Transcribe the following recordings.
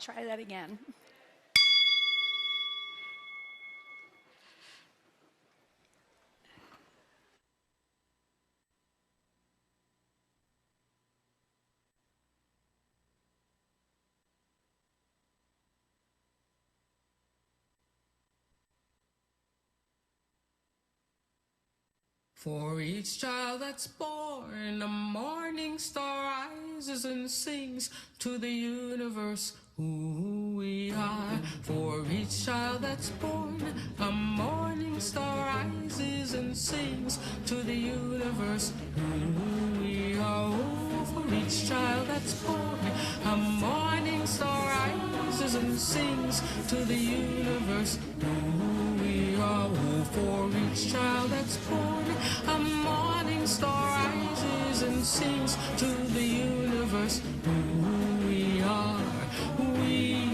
try that again. For each child that's born, a morning star rises and sings to the universe who we are. For each child that's born, a morning star rises and sings to the universe who we are. Oh, for each child that's born, a morning star rises and sings to the universe who we are. Oh, for each child that's born, a morning star rises and sings to the universe who we are. We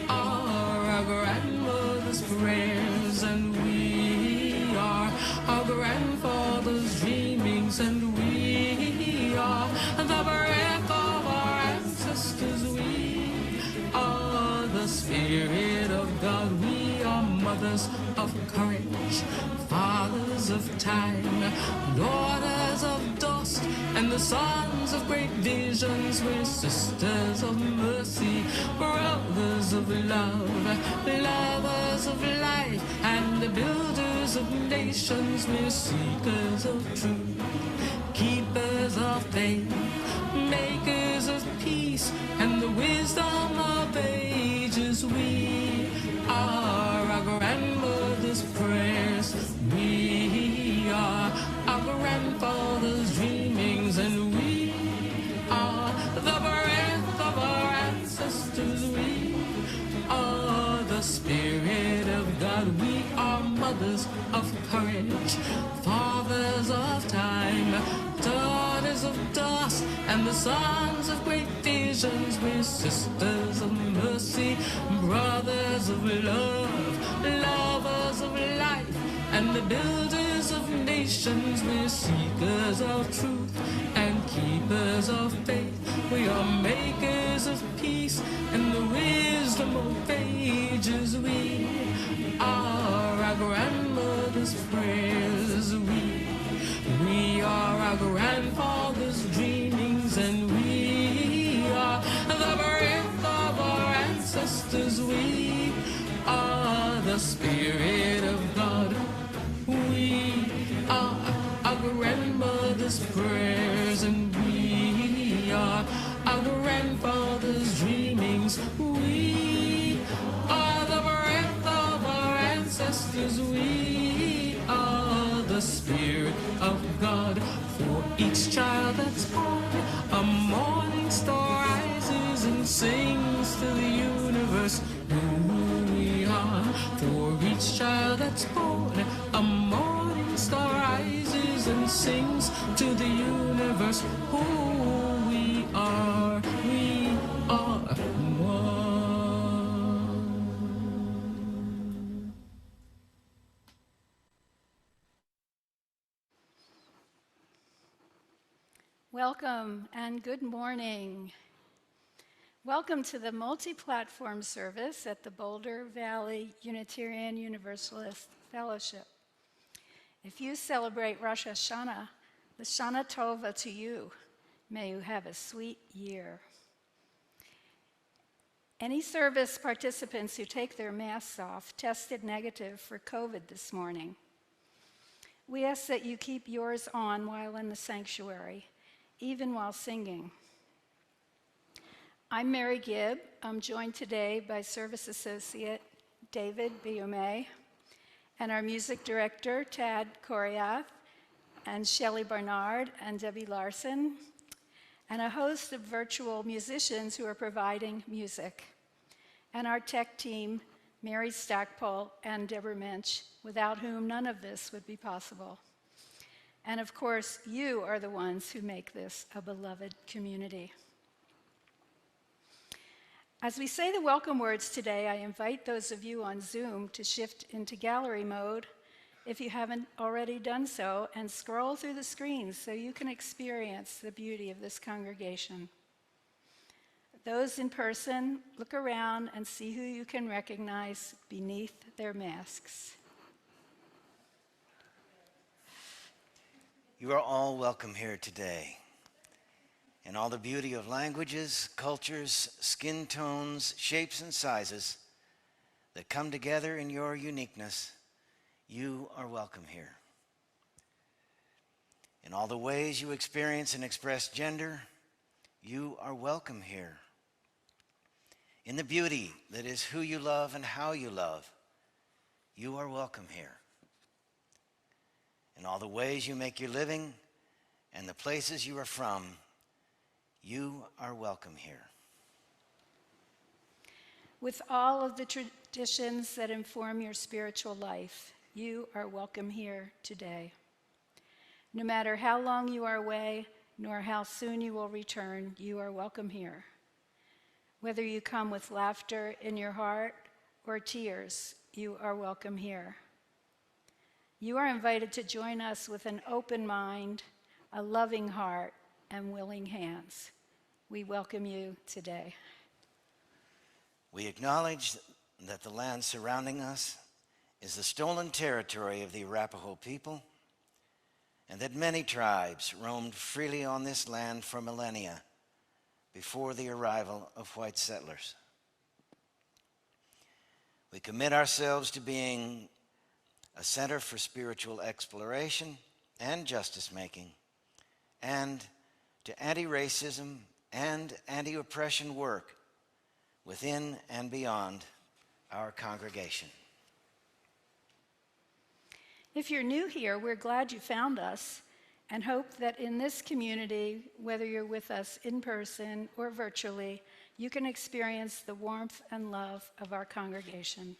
are our grandmother's prayers, and we are our grandfather's dreamings, and we are the breath of our ancestors. We are the Spirit of God. We are mothers of courage, fathers of time, daughters of dust, and the sons of great visions. We're sisters of mercy, brothers of love, lovers of life, and the builders of nations. We're seekers of truth, keepers of faith, makers of peace, and the wisdom of ages. We are our grandmother's prayers. We are our grandfather's dreamings, and we are the breath of our ancestors. We are the Spirit of God. We are mothers of courage, fathers of time, daughters of dust, and the sons of great visions. We're sisters of mercy, brothers of love, lovers of life, and the builders of nations. We're seekers of truth and keepers of faith. We are makers of peace and the wisdom of ages. We are our grandmother's prayers. We are our grandfather's dreamings, and we are the breath of our ancestors. We are the Spirit of God. We are our grandmother's prayers, and we are our grandfather's dreamings. We are the breath of our ancestors. We are the Spirit of God. For each child that's born, a morning star rises and sings to the universe who we are. For each child that's born, a morning star rises and sings to the universe who we are. We are one. Welcome and good morning. Welcome to the multi-platform service at the Boulder Valley Unitarian Universalist Fellowship. If you celebrate Rosh Hashanah, the Shana Tova to you. May you have a sweet year. Any service participants who take their masks off tested negative for COVID this morning. We ask that you keep yours on while in the sanctuary, even while singing. I'm Mary Gibb. I'm joined today by Service Associate David BVUUF, and our music director, Tad Koriath, and Shelley Barnard and Debbie Larson, and a host of virtual musicians who are providing music, and our tech team, Mary Stackpole and Deborah Mensch, without whom none of this would be possible. And of course, you are the ones who make this a beloved community. As we say the welcome words today, I invite those of you on Zoom to shift into gallery mode if you haven't already done so, and scroll through the screens so you can experience the beauty of this congregation. Those in person, look around and see who you can recognize beneath their masks. You are all welcome here today. In all the beauty of languages, cultures, skin tones, shapes, and sizes that come together in your uniqueness, you are welcome here. In all the ways you experience and express gender, you are welcome here. In the beauty that is who you love and how you love, you are welcome here. In all the ways you make your living and the places you are from, you are welcome here. With all of the traditions that inform your spiritual life, you are welcome here today. No matter how long you are away, nor how soon you will return, you are welcome here. Whether you come with laughter in your heart or tears, you are welcome here. You are invited to join us with an open mind, a loving heart, and willing hands. We welcome you today. We acknowledge that the land surrounding us is the stolen territory of the Arapaho people, and that many tribes roamed freely on this land for millennia before the arrival of white settlers. We commit ourselves to being a center for spiritual exploration and justice-making, and to anti-racism and anti-oppression work within and beyond our congregation. If you're new here, we're glad you found us and hope that in this community, whether you're with us in person or virtually, you can experience the warmth and love of our congregation.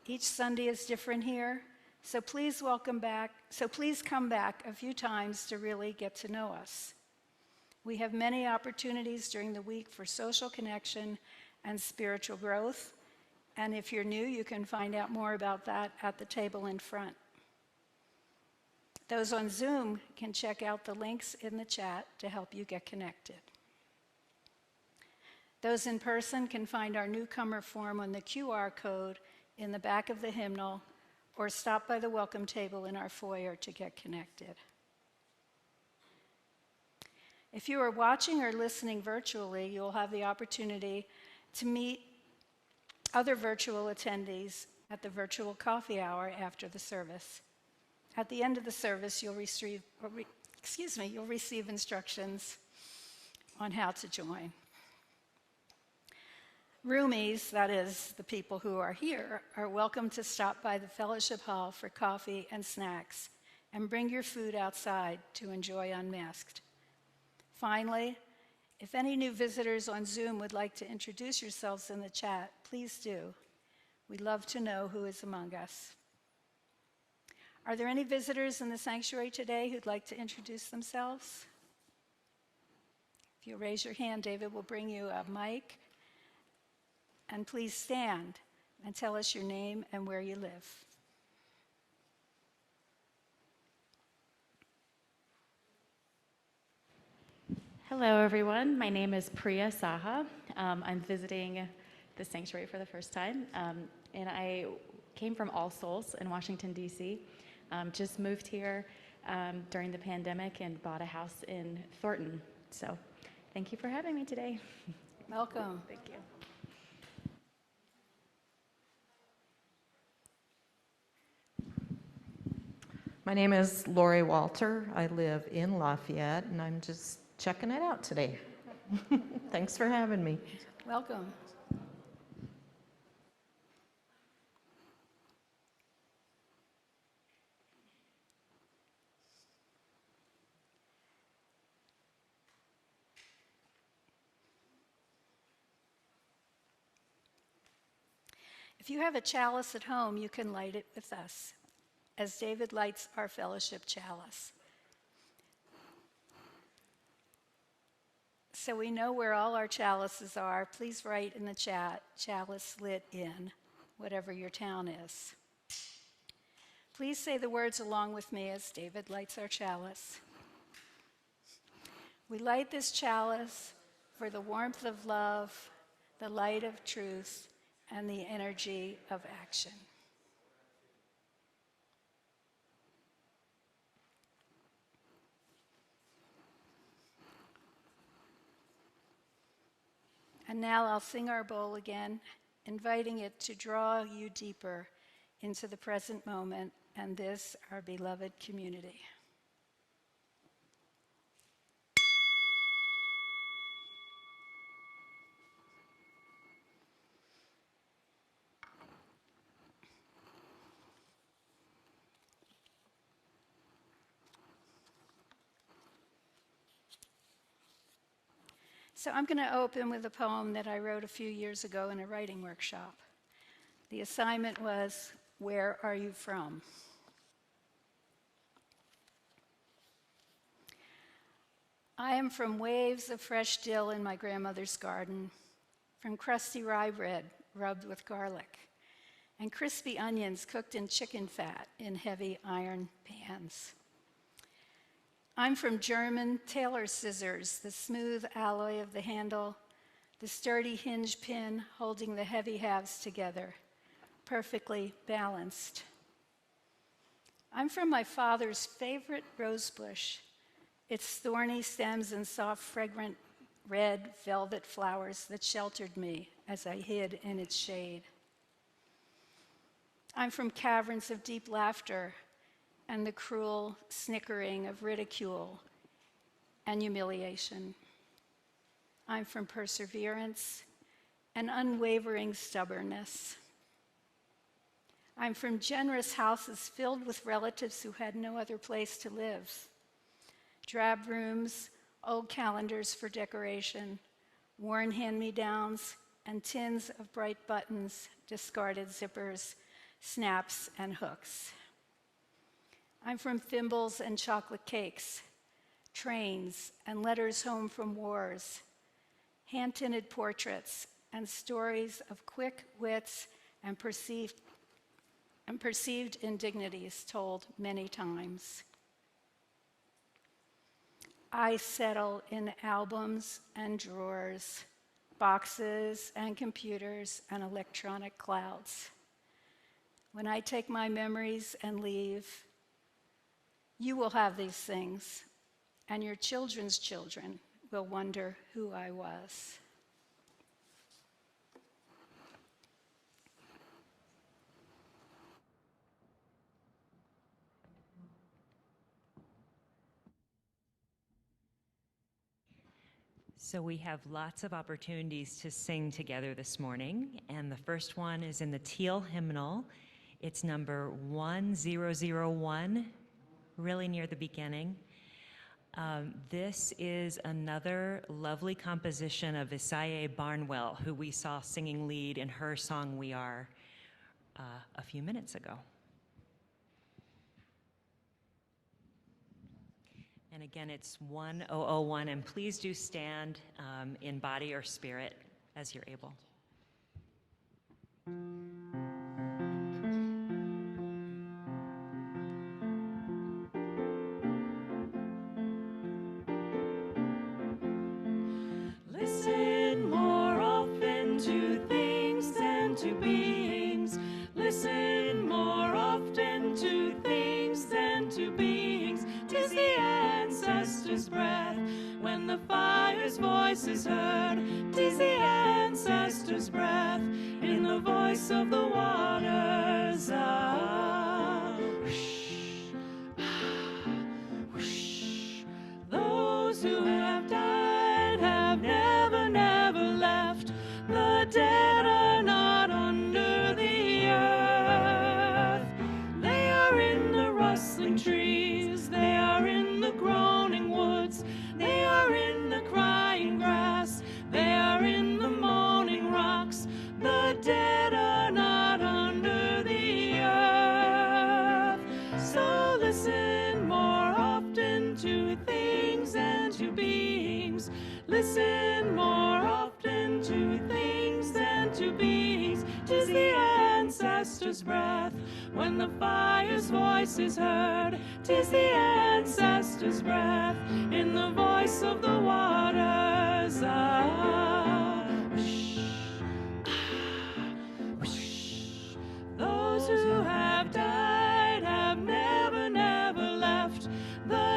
Each Sunday is different here, so please come back a few times to really get to know us. We have many opportunities during the week for social connection and spiritual growth, and if you're new, you can find out more about that at the table in front. Those on Zoom can check out the links in the chat to help you get connected. Those in person can find our newcomer form on the QR code in the back of the hymnal, or stop by the welcome table in our foyer to get connected. If you are watching or listening virtually, you'll have the opportunity to meet other virtual attendees at the virtual coffee hour after the service. At the end of the service, you'll receive instructions on how to join. Roomies, that is, the people who are here, are welcome to stop by the fellowship hall for coffee and snacks, and bring your food outside to enjoy unmasked. Finally, if any new visitors on Zoom would like to introduce yourselves in the chat, please do. We'd love to know who is among us. Are there any visitors in the sanctuary today who'd like to introduce themselves? If you raise your hand, David will bring you a mic. And please stand and tell us your name and where you live. Hello, everyone. My name is Priya Saha. I'm visiting the sanctuary for the first time, and I came from All Souls in Washington, D.C. Just moved here during the pandemic and bought a house in Thornton. So thank you for having me today. Welcome. Thank you. My name is Lori Walter. I live in Lafayette, and I'm just checking it out today. Thanks for having me. Welcome. If you have a chalice at home, you can light it with us, as David lights our fellowship chalice. So we know where all our chalices are. Please write in the chat, chalice lit in, whatever your town is. Please say the words along with me as David lights our chalice. We light this chalice for the warmth of love, the light of truth, and the energy of action. And now I'll sing our bowl again, inviting it to draw you deeper into the present moment and this, our beloved community. So I'm going to open with a poem that I wrote a few years ago in a writing workshop. The assignment was, "Where are you from?" I am from waves of fresh dill in my grandmother's garden, from crusty rye bread rubbed with garlic, and crispy onions cooked in chicken fat in heavy iron pans. I'm from German tailor scissors, the smooth alloy of the handle, the sturdy hinge pin holding the heavy halves together, perfectly balanced. I'm from my father's favorite rose bush, its thorny stems and soft, fragrant red velvet flowers that sheltered me as I hid in its shade. I'm from caverns of deep laughter and the cruel snickering of ridicule and humiliation. I'm from perseverance and unwavering stubbornness. I'm from generous houses filled with relatives who had no other place to live. Drab rooms, old calendars for decoration, worn hand-me-downs, and tins of bright buttons, discarded zippers, snaps, and hooks. I'm from thimbles and chocolate cakes, trains and letters home from wars, hand-tinted portraits and stories of quick wits and perceived indignities told many times. I settle in albums and drawers, boxes and computers and electronic clouds. When I take my memories and leave, you will have these things, and your children's children will wonder who I was. So we have lots of opportunities to sing together this morning, and the first one is in the Teal Hymnal. It's number 1001, really near the beginning. This is another lovely composition of Isaiah Barnwell, who we saw singing lead in her song We Are a few minutes ago. And again, it's 1001, and please do stand in body or spirit as you're able. Listen more often to things and to beings. Listen more often to things and to beings. 'Tis the ancestors' breath when the fire's voice is heard. 'Tis the ancestors' breath in the voice of the waters. Those who have died have never, never left. The dead are not under the earth. They are in the rustling trees. They are in the groaning woods. They are in the crying grass. They are in the moaning rocks. The dead are not under the earth. So listen more often to things and to beings. Listen more often to things and to beings. 'Tis the ancestors' breath when the fire's voice is heard. 'Tis the ancestors' breath in the voice of the waters.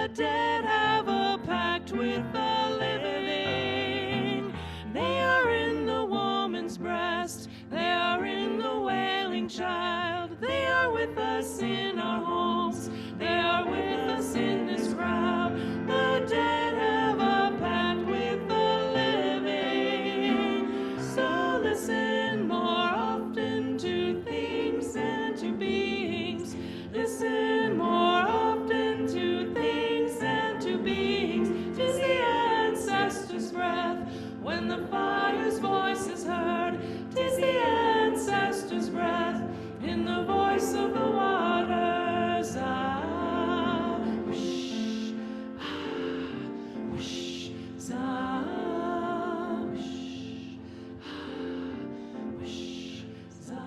The dead have a pact with the living. They are in the woman's breast. They are in the wailing child. They are with us in our homes. They are with us in this crowd. The dead have a pact with the living. So listen more often to things and to beings. Listen more often to things and to beings. 'Tis the ancestors' breath when the fire's voice is heard. 'Tis the ancestors' breath in the voice of the waters. Ah, whoosh, ah, whoosh, zah, whoosh, ah, whoosh, zah.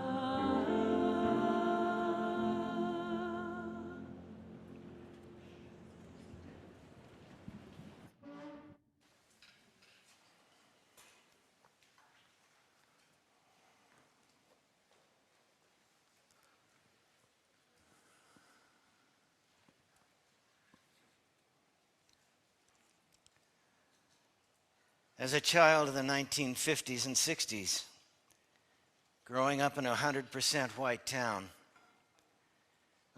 As a child of the 1950s and 60s, growing up in a 100% white town,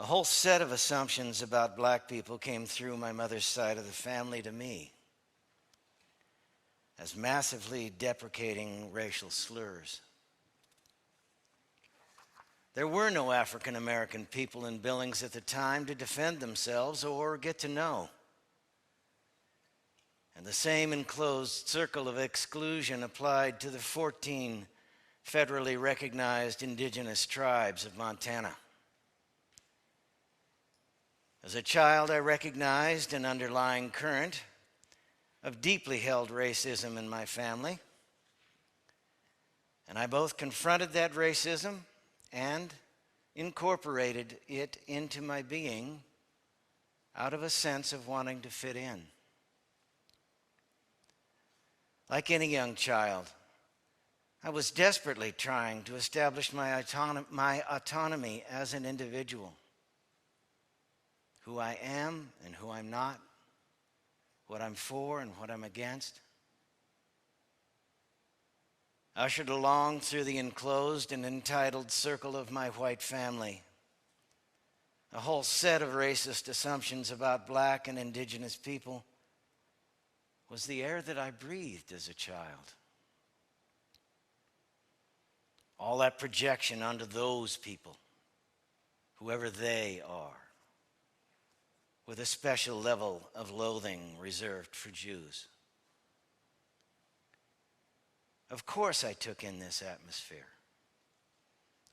a whole set of assumptions about black people came through my mother's side of the family to me as massively deprecating racial slurs. There were no African American people in Billings at the time to defend themselves or get to know. And the same enclosed circle of exclusion applied to the 14 federally recognized indigenous tribes of Montana. As a child, I recognized an underlying current of deeply held racism in my family, and I both confronted that racism and incorporated it into my being out of a sense of wanting to fit in. Like any young child, I was desperately trying to establish my autonomy as an individual, who I am and who I'm not, what I'm for and what I'm against. Ushered along through the enclosed and entitled circle of my white family, a whole set of racist assumptions about black and indigenous people was the air that I breathed as a child. All that projection onto those people, whoever they are, with a special level of loathing reserved for Jews. Of course I took in this atmosphere.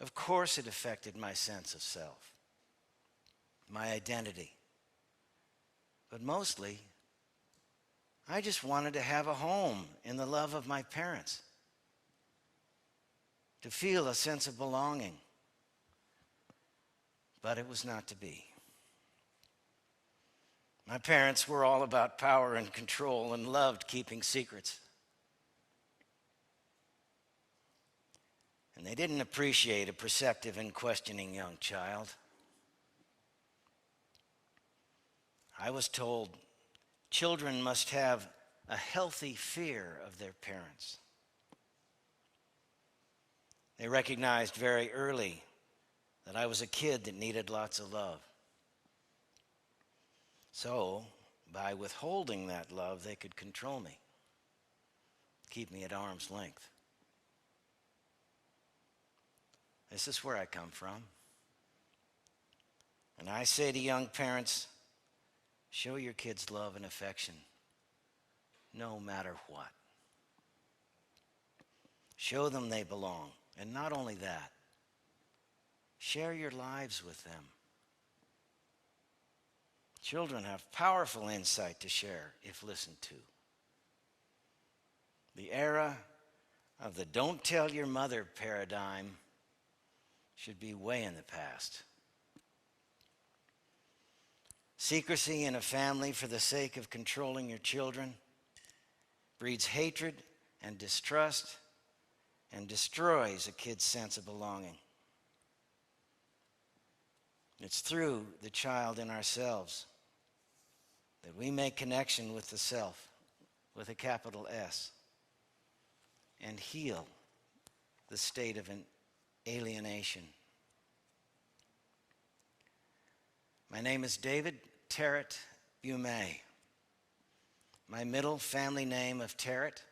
Of course it affected my sense of self, my identity. But mostly, I just wanted to have a home in the love of my parents, to feel a sense of belonging. But it was not to be. My parents were all about power and control and loved keeping secrets. And they didn't appreciate a perceptive and questioning young child. I was told children must have a healthy fear of their parents. They recognized very early that I was a kid that needed lots of love. So, by withholding that love, they could control me, keep me at arm's length. This is where I come from. And I say to young parents, show your kids love and affection, no matter what. Show them they belong. And not only that, share your lives with them. Children have powerful insight to share if listened to. The era of the don't tell your mother paradigm should be way in the past. Secrecy in a family for the sake of controlling your children breeds hatred and distrust and destroys a kid's sense of belonging. It's through the child in ourselves that we make connection with the self, with a capital S, and heal the state of an alienation. My name is David Terrett Bume. My middle family name of Terrett,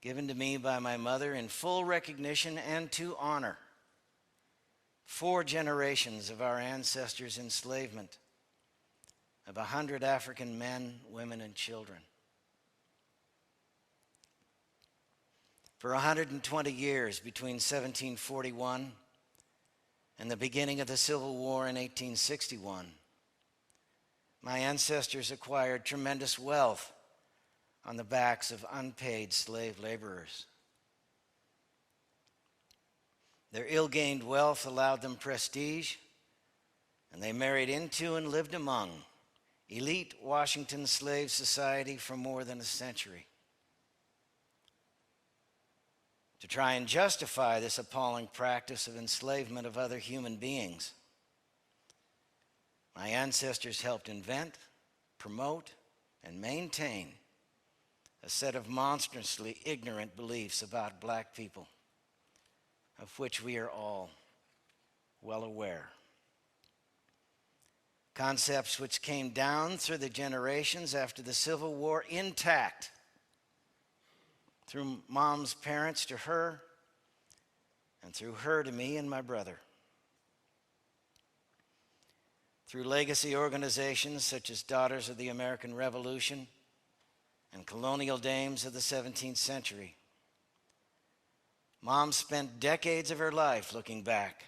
given to me by my mother in full recognition and to honor 4 generations of our ancestors' enslavement of 100 African men, women, and children. For 120 years, between 1741 and the beginning of the Civil War in 1861, my ancestors acquired tremendous wealth on the backs of unpaid slave laborers. Their ill-gained wealth allowed them prestige, and they married into and lived among elite Washington slave society for more than a century. To try and justify this appalling practice of enslavement of other human beings, my ancestors helped invent, promote, and maintain a set of monstrously ignorant beliefs about black people, of which we are all well aware. Concepts which came down through the generations after the Civil War intact, through Mom's parents to her, and through her to me and my brother. Through legacy organizations such as Daughters of the American Revolution and Colonial Dames of the 17th century. Mom spent decades of her life looking back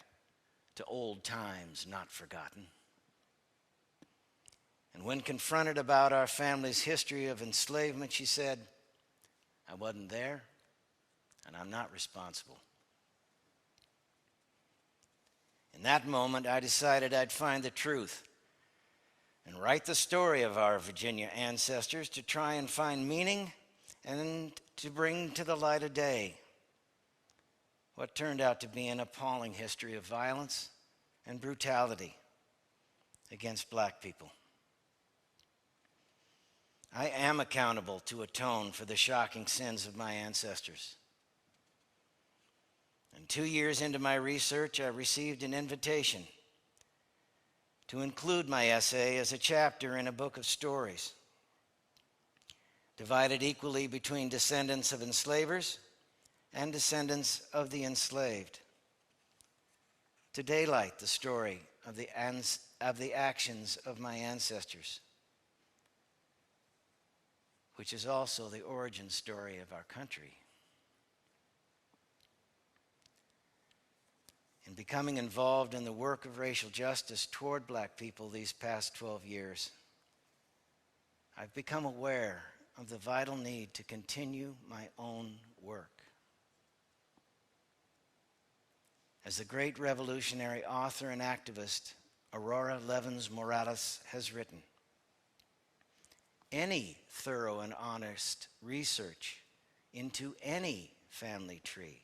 to old times not forgotten. And when confronted about our family's history of enslavement, she said, "I wasn't there, and I'm not responsible." In that moment, I decided I'd find the truth and write the story of our Virginia ancestors to try and find meaning and to bring to the light of day what turned out to be an appalling history of violence and brutality against black people. I am accountable to atone for the shocking sins of my ancestors. And 2 years into my research, I received an invitation to include my essay as a chapter in a book of stories, divided equally between descendants of enslavers and descendants of the enslaved, to daylight the story of the actions of my ancestors, which is also the origin story of our country. In becoming involved in the work of racial justice toward black people these past 12 years, I've become aware of the vital need to continue my own work. As the great revolutionary author and activist Aurora Levins Morales has written, any thorough and honest research into any family tree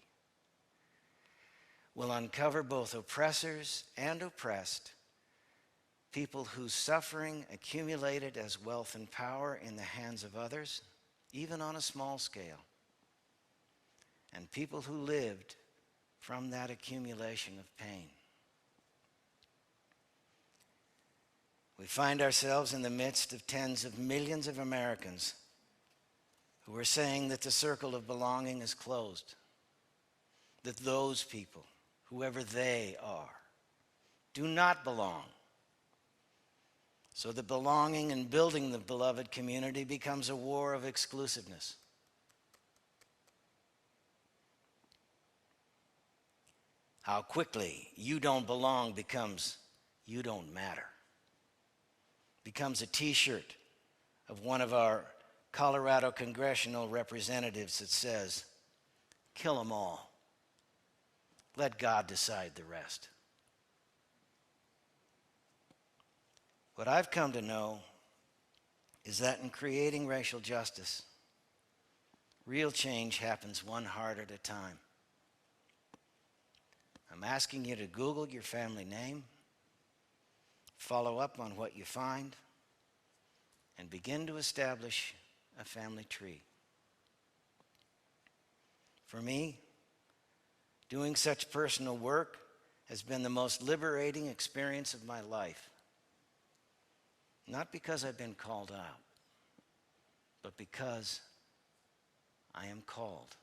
will uncover both oppressors and oppressed, people whose suffering accumulated as wealth and power in the hands of others, even on a small scale, and people who lived from that accumulation of pain. We find ourselves in the midst of tens of millions of Americans who are saying that the circle of belonging is closed, that those people, whoever they are, do not belong. So that belonging and building the beloved community becomes a war of exclusiveness. How quickly you don't belong becomes you don't matter. Becomes a t-shirt of one of our Colorado congressional representatives that says, "Kill them all. Let God decide the rest." What I've come to know is that in creating racial justice, real change happens one heart at a time. I'm asking you to Google your family name, follow up on what you find, and begin to establish a family tree. For me, doing such personal work has been the most liberating experience of my life. Not because I've been called out, but because I am called.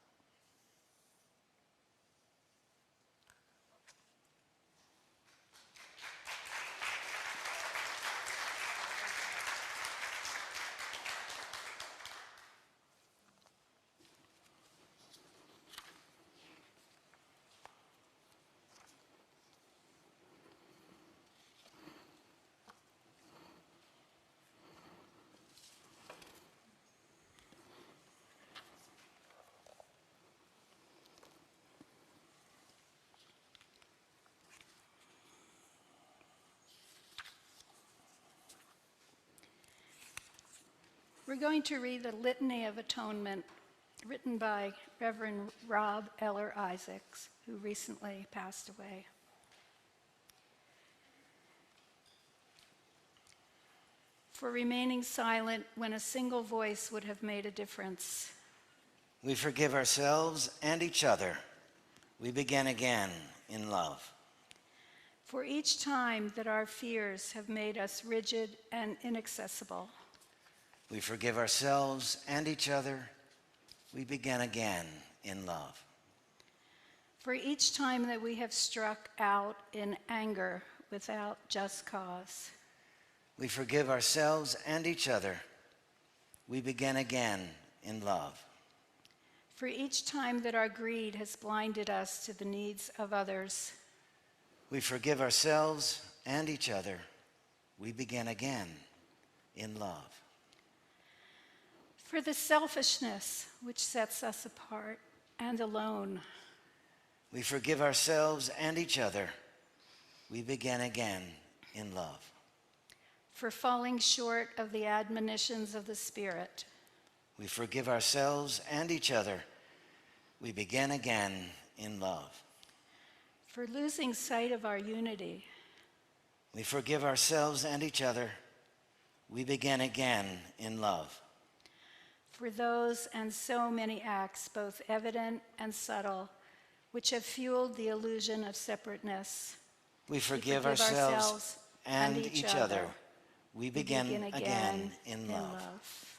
We're going to read the Litany of Atonement written by Reverend Rob Eller Isaacs, who recently passed away. For remaining silent when a single voice would have made a difference. We forgive ourselves and each other. We begin again in love. For each time that our fears have made us rigid and inaccessible. We forgive ourselves and each other. We begin again in love. For each time that we have struck out in anger without just cause. We forgive ourselves and each other. We begin again in love. For each time that our greed has blinded us to the needs of others. We forgive ourselves and each other. We begin again in love. For the selfishness which sets us apart and alone. We forgive ourselves and each other. We begin again in love. For falling short of the admonitions of the Spirit. We forgive ourselves and each other. We begin again in love. For losing sight of our unity. We forgive ourselves and each other. We begin again in love. For those and so many acts, both evident and subtle, which have fueled the illusion of separateness. We forgive ourselves and each other. We begin again in love.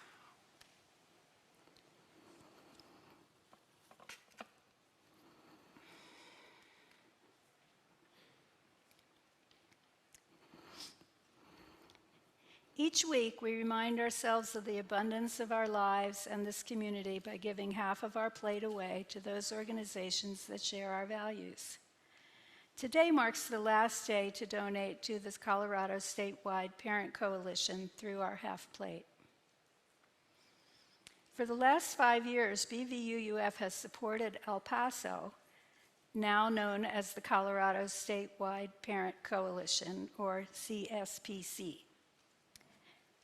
Each week, we remind ourselves of the abundance of our lives and this community by giving half of our plate away to those organizations that share our values. Today marks the last day to donate to the Colorado statewide Parent Coalition through our half plate. For the last 5 years, BVUUF has supported El Paso, now known as the Colorado Statewide Parent Coalition, or CSPC.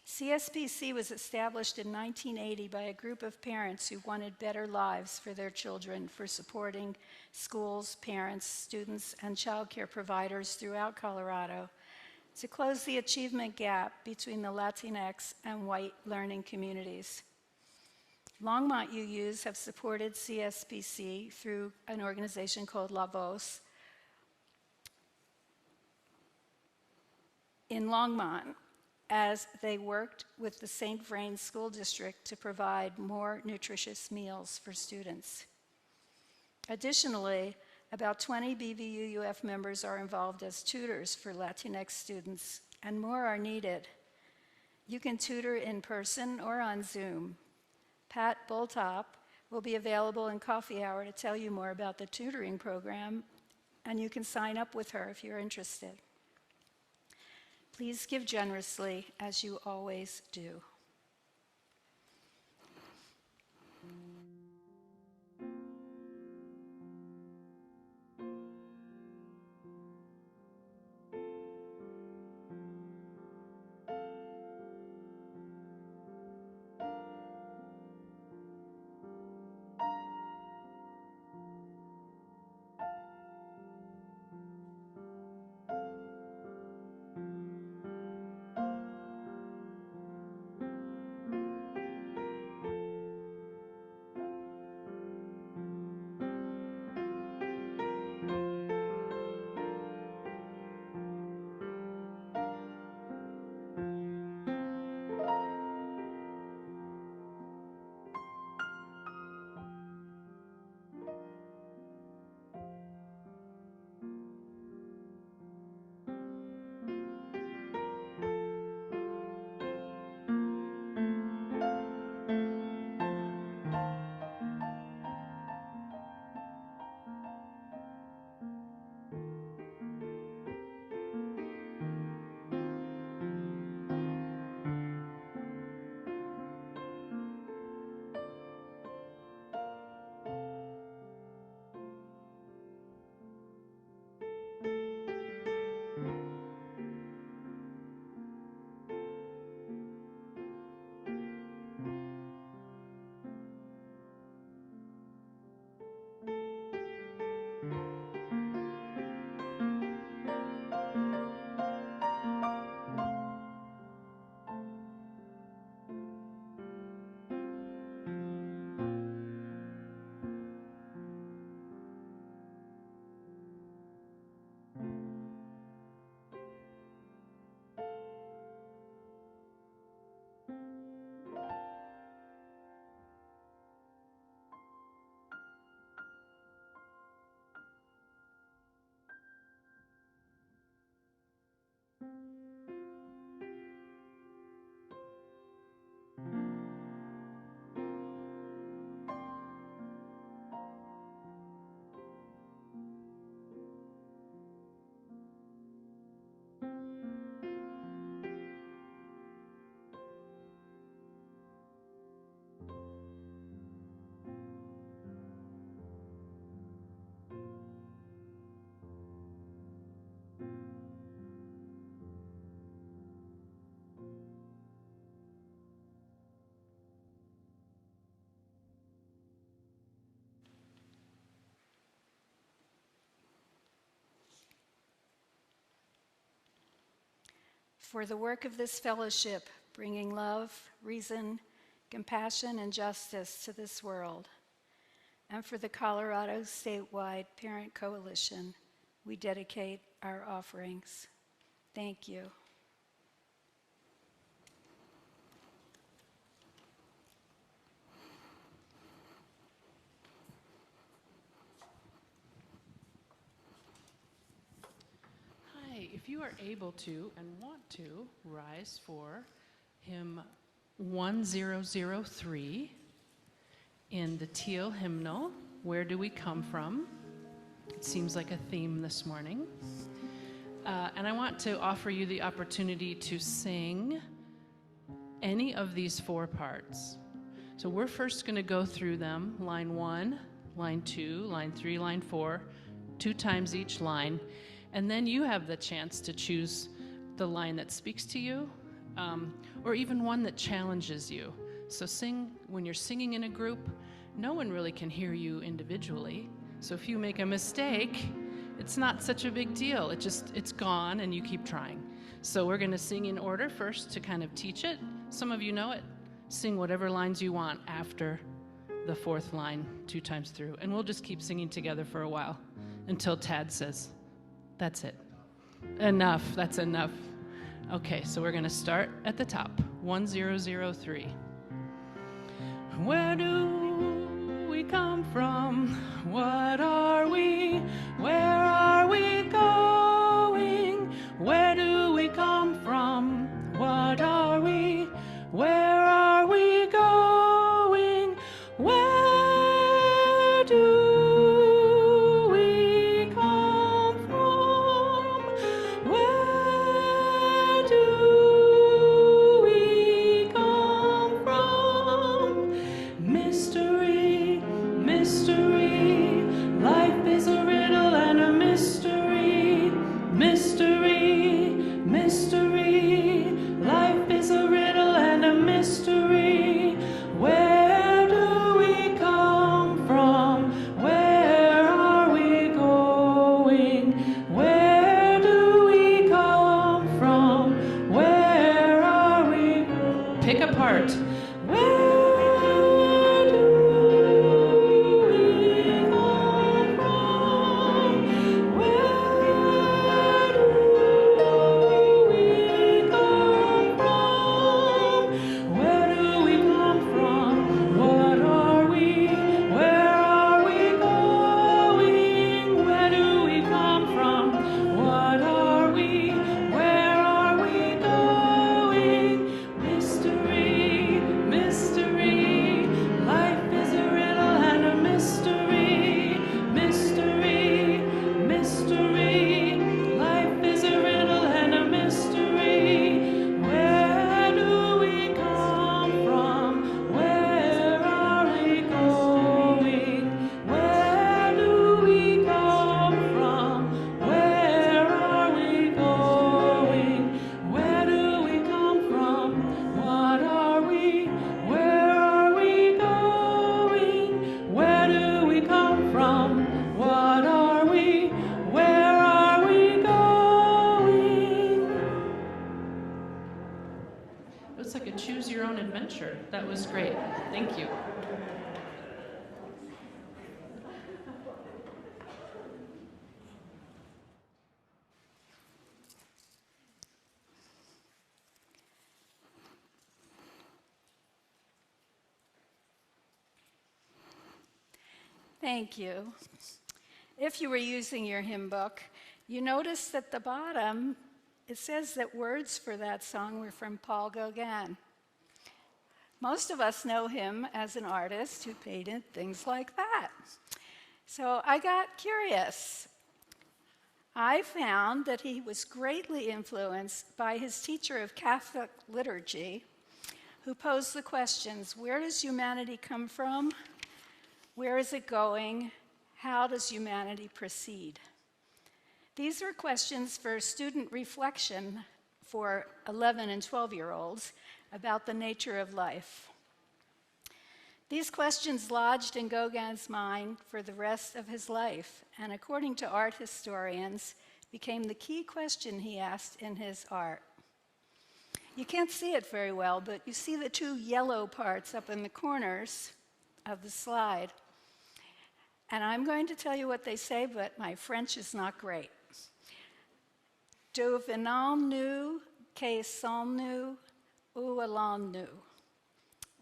CSPC was established in 1980 by a group of parents who wanted better lives for their children, for supporting schools, parents, students, and child care providers throughout Colorado to close the achievement gap between the Latinx and white learning communities. Longmont UUs have supported CSPC through an organization called La Voz in Longmont, as they worked with the St. Vrain School District to provide more nutritious meals for students. Additionally, about 20 BVUUF members are involved as tutors for Latinx students, and more are needed. You can tutor in person or on Zoom. Pat Boltop will be available in coffee hour to tell you more about the tutoring program, and you can sign up with her if you're interested. Please give generously, as you always do. for the work of this fellowship, bringing love, reason, compassion, and justice to this world. And for the Colorado Statewide Parent Coalition, we dedicate our offerings. Thank you. Hi, if you are able to and want to, rise for hymn 1003 in the teal hymnal, Where Do We Come From? It seems like a theme this morning. And I want to offer you the opportunity to sing any of these four parts. So we're first going to go through them, line 1, line 2, line 3, line 4, 2 times each line. And then you have the chance to choose the line that speaks to you, or even one that challenges you. So sing, when you're singing in a group, no one really can hear you individually. So if you make a mistake, it's not such a big deal. It's gone and you keep trying. So we're gonna sing in order first to kind of teach it. Some of you know it. Sing whatever lines you want after the fourth line 2 times through. And we'll just keep singing together for a while until Tad says, that's it. Enough, that's enough. Okay, so we're gonna start at the top, 1003. Where do we come from? What are we? Where are we going? Where do we come from? What are we? Where are we going? Where do we come from? Where do we come from? Mystery, mystery, life is a riddle and a mystery. Mystery, mystery, life is a riddle and a mystery. Where do we come from? Where are we going? Where do we come from? Where are we going? Pick a part. Where do we come from? Where do we come from? Where do we come from? What are we? Where are we going? Where do we come from? What are we? Where are we going? Mystery, mystery, life is a riddle and a mystery. Mystery, mystery, life is a riddle and a mystery. Where do we come from? Where are we going? Where do we come from? Where are we going? Where do we come from? What are we? Where are we going? Where do we come from? What are we? Where are we going? It was like a choose your own adventure. That was great. Thank you. Thank you. If you were using your hymn book, you noticed at the bottom, it says that words for that song were from Paul Gauguin. Most of us know him as an artist who painted things like that. So I got curious. I found that he was greatly influenced by his teacher of Catholic liturgy, who posed the questions, where does humanity come from? Where is it going? How does humanity proceed? These were questions for student reflection for 11 and 12-year-olds about the nature of life. These questions lodged in Gauguin's mind for the rest of his life, and according to art historians, became the key question he asked in his art. You can't see it very well, but you see the two yellow parts up in the corners of the slide. And I'm going to tell you what they say, but my French is not great. D'où venons-nous, que sommes-nous, où allons-nous?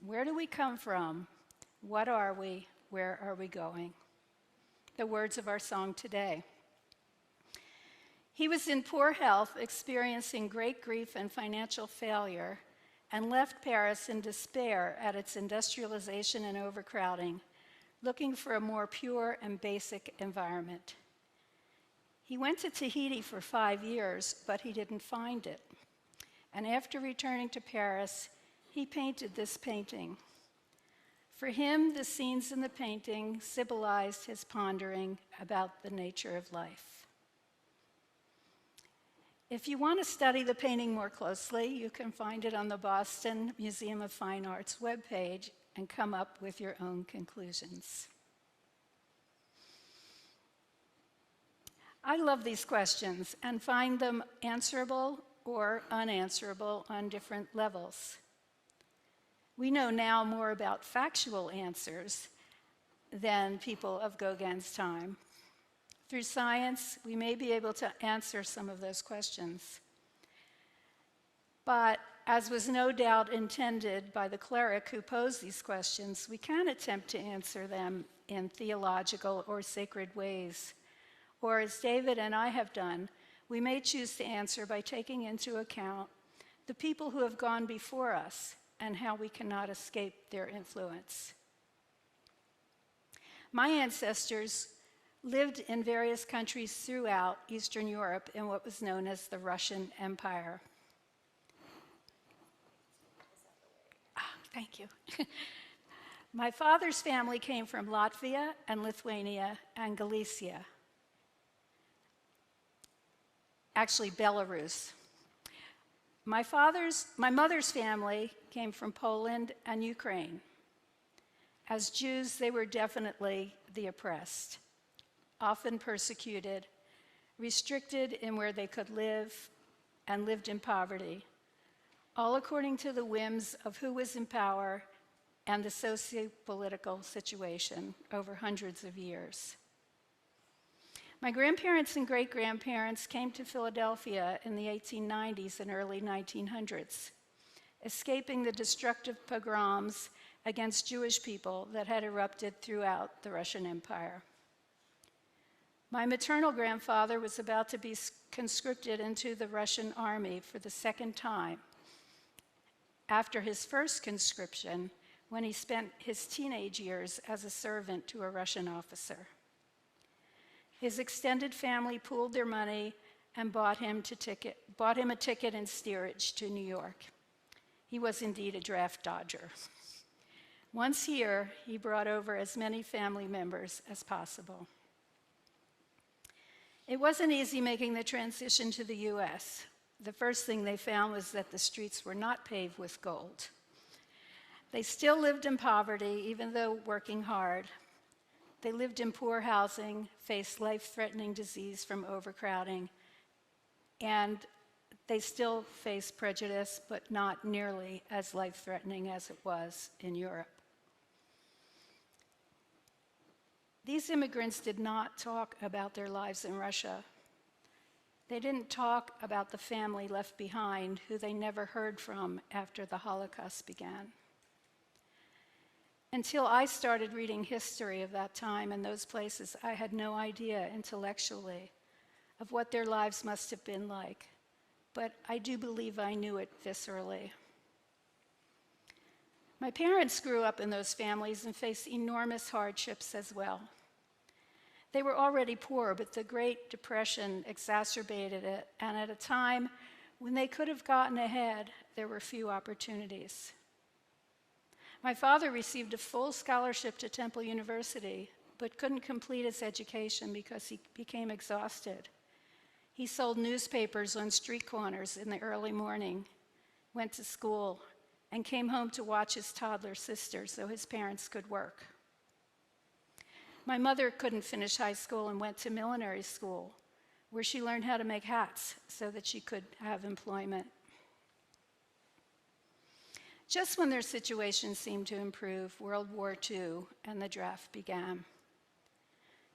Where do we come from? What are we? Where are we going? The words of our song today. He was in poor health, experiencing great grief and financial failure, and left Paris in despair at its industrialization and overcrowding, looking for a more pure and basic environment. He went to Tahiti for 5 years, but he didn't find it. And after returning to Paris, he painted this painting. For him, the scenes in the painting symbolized his pondering about the nature of life. If you want to study the painting more closely, you can find it on the Boston Museum of Fine Arts webpage and come up with your own conclusions. I love these questions and find them answerable or unanswerable on different levels. We know now more about factual answers than people of Gauguin's time. Through science, we may be able to answer some of those questions. But as was no doubt intended by the cleric who posed these questions, we can attempt to answer them in theological or sacred ways. Or as David and I have done, we may choose to answer by taking into account the people who have gone before us and how we cannot escape their influence. My ancestors lived in various countries throughout Eastern Europe in what was known as the Russian Empire. Thank you. My father's family came from Latvia and Lithuania and Galicia. Actually, Belarus. My mother's family came from Poland and Ukraine. As Jews, they were definitely the oppressed, often persecuted, restricted in where they could live, and lived in poverty, all according to the whims of who was in power and the socio-political situation over hundreds of years. My grandparents and great-grandparents came to Philadelphia in the 1890s and early 1900s, escaping the destructive pogroms against Jewish people that had erupted throughout the Russian Empire. My maternal grandfather was about to be conscripted into the Russian army for the second time after his first conscription, when he spent his teenage years as a servant to a Russian officer. His extended family pooled their money and bought him a ticket in steerage to New York. He was indeed a draft dodger. Once here, he brought over as many family members as possible. It wasn't easy making the transition to the US. The first thing they found was that the streets were not paved with gold. They still lived in poverty, even though working hard. They lived in poor housing, faced life-threatening disease from overcrowding, and they still face prejudice, but not nearly as life-threatening as it was in Europe. These immigrants did not talk about their lives in Russia. They didn't talk about the family left behind, who they never heard from after the Holocaust began. Until I started reading history of that time and those places, I had no idea intellectually of what their lives must have been like, but I do believe I knew it viscerally. My parents grew up in those families and faced enormous hardships as well. They were already poor, but the Great Depression exacerbated it, and at a time when they could have gotten ahead, there were few opportunities. My father received a full scholarship to Temple University, but couldn't complete his education because he became exhausted. He sold newspapers on street corners in the early morning, went to school, and came home to watch his toddler sister so his parents could work. My mother couldn't finish high school and went to millinery school, where she learned how to make hats so that she could have employment. Just when their situation seemed to improve, World War II and the draft began.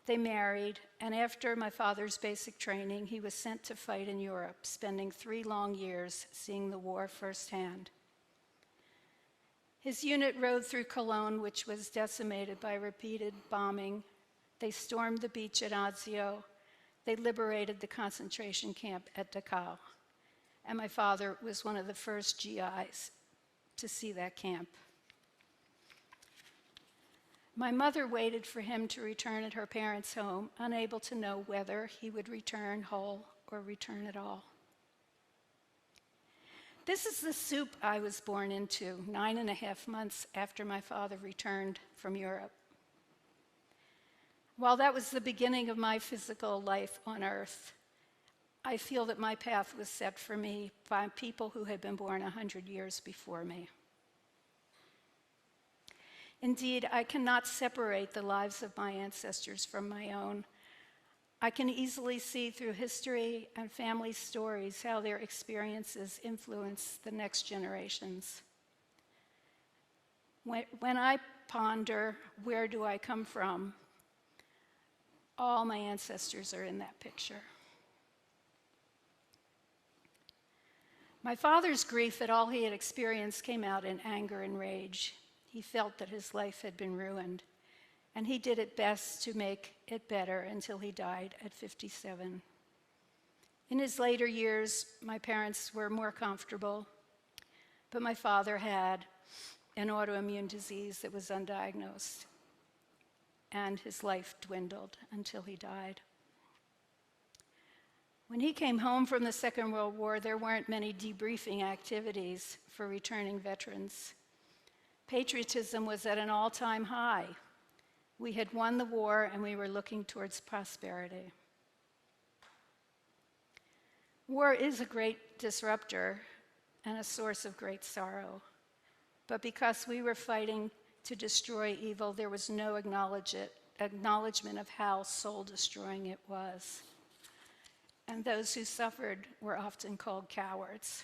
They married, and after my father's basic training, he was sent to fight in Europe, spending 3 long years seeing the war firsthand. His unit rode through Cologne, which was decimated by repeated bombing. They stormed the beach at Anzio. They liberated the concentration camp at Dachau. And my father was one of the first GIs to see that camp. My mother waited for him to return at her parents' home, unable to know whether he would return whole or return at all. This is the soup I was born into 9.5 months after my father returned from Europe. While that was the beginning of my physical life on earth, I feel that my path was set for me by people who had been born 100 years before me. Indeed, I cannot separate the lives of my ancestors from my own. I can easily see through history and family stories how their experiences influence the next generations. When I ponder, where do I come from? All my ancestors are in that picture. My father's grief at all he had experienced came out in anger and rage. He felt that his life had been ruined, and he did it best to make it better until he died at 57. In his later years, my parents were more comfortable, but my father had an autoimmune disease that was undiagnosed, and his life dwindled until he died. When he came home from the Second World War, there weren't many debriefing activities for returning veterans. Patriotism was at an all-time high. We had won the war, and we were looking towards prosperity. War is a great disruptor and a source of great sorrow. But because we were fighting to destroy evil, there was no acknowledgement of how soul-destroying it was. And those who suffered were often called cowards.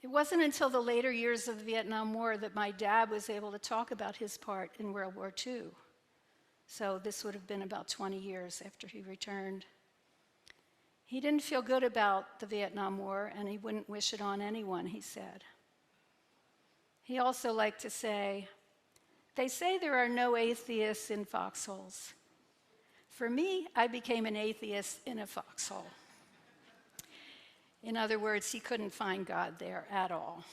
It wasn't until the later years of the Vietnam War that my dad was able to talk about his part in World War II. So this would have been about 20 years after he returned. He didn't feel good about the Vietnam War, and he wouldn't wish it on anyone, he said. He also liked to say, "They say there are no atheists in foxholes. For me, I became an atheist in a foxhole." In other words, he couldn't find God there at all.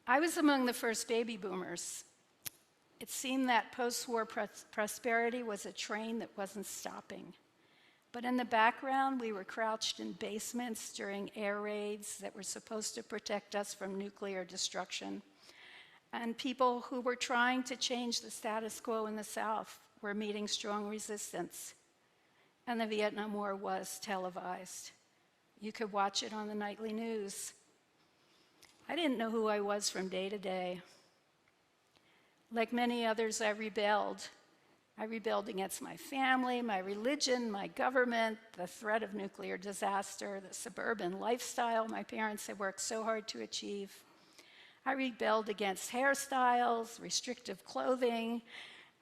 I was among the first baby boomers. It seemed that post-war prosperity was a train that wasn't stopping. But in the background, we were crouched in basements during air raids that were supposed to protect us from nuclear destruction. And people who were trying to change the status quo in the South were meeting strong resistance. And the Vietnam War was televised. You could watch it on the nightly news. I didn't know who I was from day to day. Like many others, I rebelled. I rebelled against my family, my religion, my government, the threat of nuclear disaster, the suburban lifestyle my parents had worked so hard to achieve. I rebelled against hairstyles, restrictive clothing,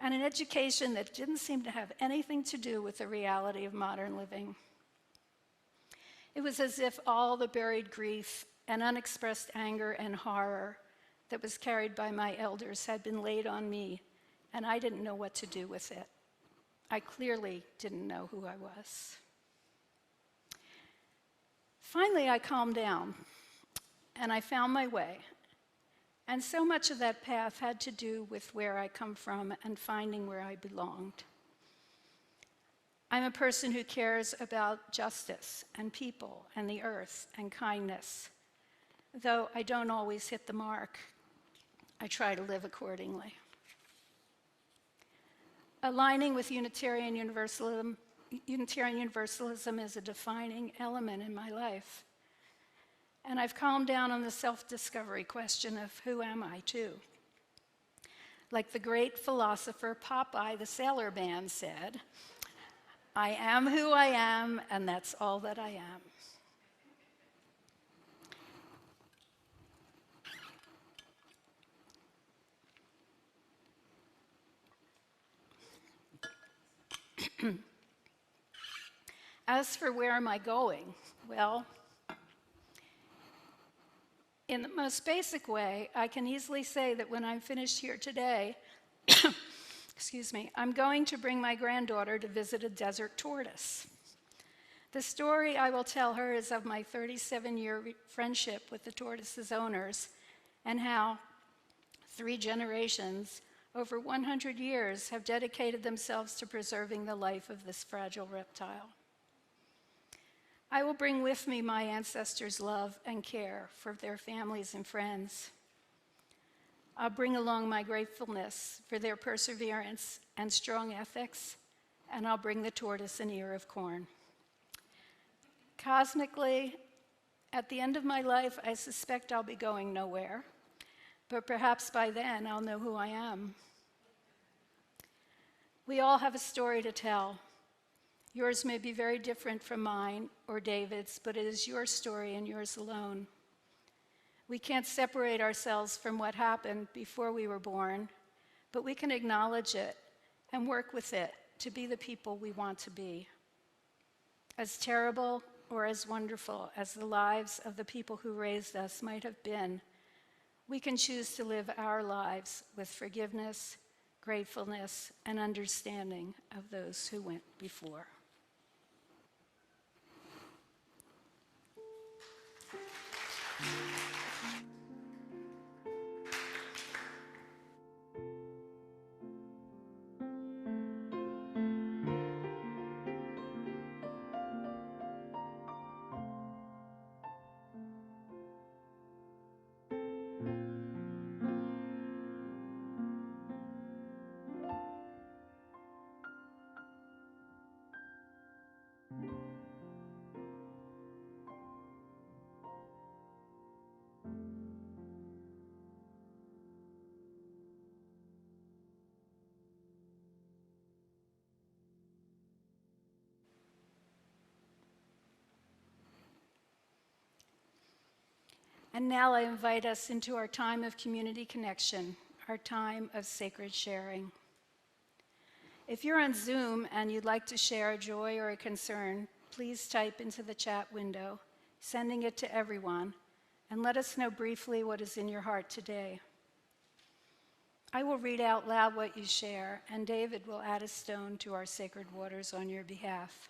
and an education that didn't seem to have anything to do with the reality of modern living. It was as if all the buried grief and unexpressed anger and horror that was carried by my elders had been laid on me, and I didn't know what to do with it. I clearly didn't know who I was. Finally, I calmed down, and I found my way. And so much of that path had to do with where I come from and finding where I belonged. I'm a person who cares about justice and people and the earth and kindness. Though I don't always hit the mark, I try to live accordingly. Aligning with Unitarian Universalism is a defining element in my life. And I've calmed down on the self-discovery question of who am I, too. Like the great philosopher Popeye the Sailor Man said, "I am who I am, and that's all that I am." As for where am I going? Well, in the most basic way, I can easily say that when I'm finished here today, excuse me, I'm going to bring my granddaughter to visit a desert tortoise. The story I will tell her is of my 37-year friendship with the tortoise's owners and how 3 generations, over 100 years, have dedicated themselves to preserving the life of this fragile reptile. I will bring with me my ancestors' love and care for their families and friends. I'll bring along my gratefulness for their perseverance and strong ethics, and I'll bring the tortoise an ear of corn. Cosmically, at the end of my life, I suspect I'll be going nowhere, but perhaps by then I'll know who I am. We all have a story to tell. Yours may be very different from mine or David's, but it is your story and yours alone. We can't separate ourselves from what happened before we were born, but we can acknowledge it and work with it to be the people we want to be. As terrible or as wonderful as the lives of the people who raised us might have been, we can choose to live our lives with forgiveness, gratefulness, and understanding of those who went before. And now I invite us into our time of community connection, our time of sacred sharing. If you're on Zoom and you'd like to share a joy or a concern, please type into the chat window, sending it to everyone, and let us know briefly what is in your heart today. I will read out loud what you share, and David will add a stone to our sacred waters on your behalf.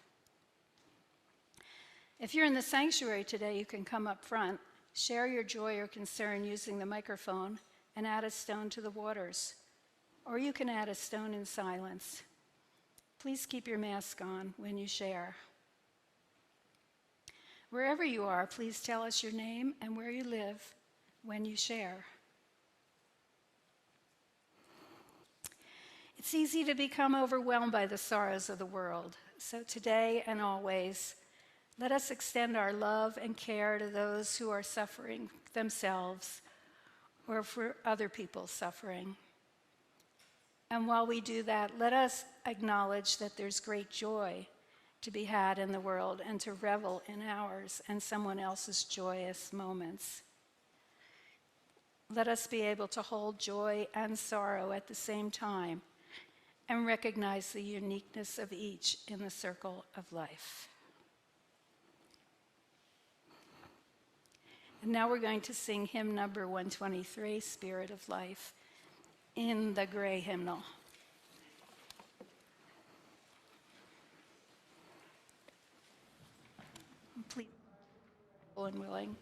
If you're in the sanctuary today, you can come up front, share your joy or concern using the microphone, and add a stone to the waters. Or you can add a stone in silence. Please keep your mask on when you share. Wherever you are, please tell us your name and where you live when you share. It's easy to become overwhelmed by the sorrows of the world. So today and always, let us extend our love and care to those who are suffering themselves or for other people's suffering. And while we do that, let us acknowledge that there's great joy to be had in the world and to revel in ours and someone else's joyous moments. Let us be able to hold joy and sorrow at the same time and recognize the uniqueness of each in the circle of life. And now we're going to sing hymn number 123, Spirit of Life, in the gray hymnal. Please, able and willing.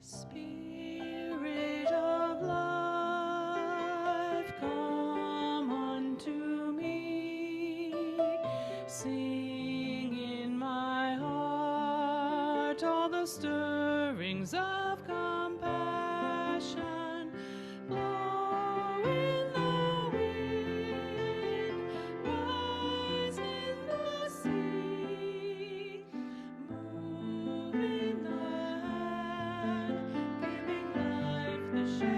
Spirit of life, come unto me. Sing in my heart all the stirrings of compassion. Blow in the wind, rise in the sea, move in the hand, giving life the shadow.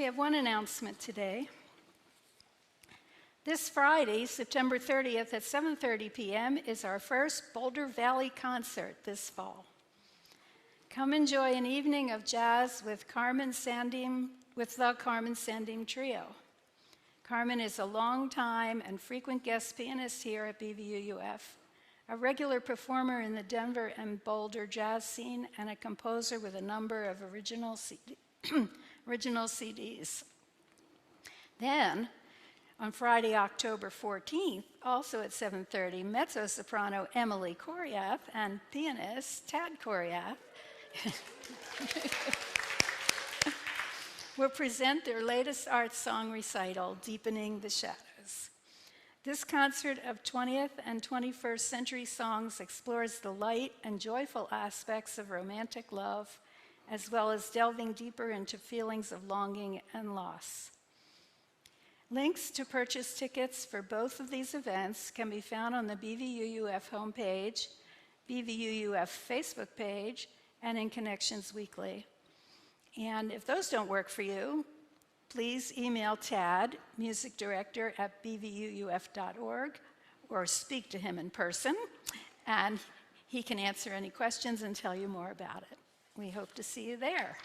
We have one announcement today. This Friday, September 30th at 7:30 p.m. is our first Boulder Valley concert this fall. Come enjoy an evening of jazz with the Carmen Sandim Trio. Carmen is a long-time and frequent guest pianist here at BVUUF, a regular performer in the Denver and Boulder jazz scene, and a composer with a number of original CDs. Then, on Friday, October 14th, also at 7:30, mezzo-soprano Emily Koryath and pianist Tad Koryath will present their latest art song recital, Deepening the Shadows. This concert of 20th and 21st century songs explores the light and joyful aspects of romantic love, as well as delving deeper into feelings of longing and loss. Links to purchase tickets for both of these events can be found on the BVUUF homepage, BVUUF Facebook page, and in Connections Weekly. And if those don't work for you, please email Tad, music director at bvuuf.org, or speak to him in person, and he can answer any questions and tell you more about it. We hope to see you there.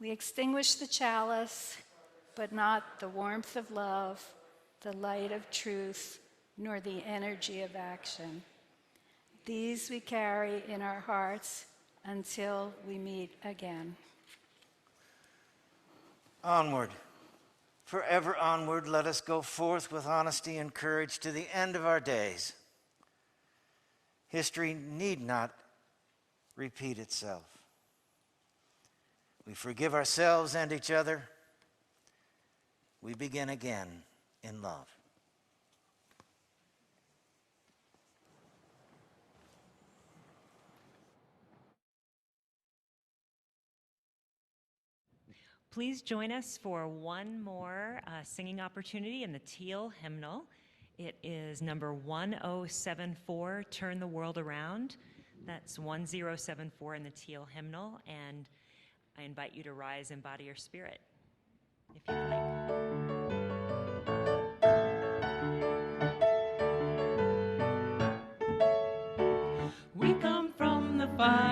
We extinguish the chalice, but not the warmth of love, the light of truth, nor the energy of action. These we carry in our hearts until we meet again. Onward, forever onward, let us go forth with honesty and courage to the end of our days. History need not repeat itself. We forgive ourselves and each other. We begin again in love. Please join us for one more singing opportunity in the Teal Hymnal. It is number 1074, Turn the World Around. That's 1074 in the Teal Hymnal, and I invite you to rise and embody your spirit, if you'd like. We come from the fire.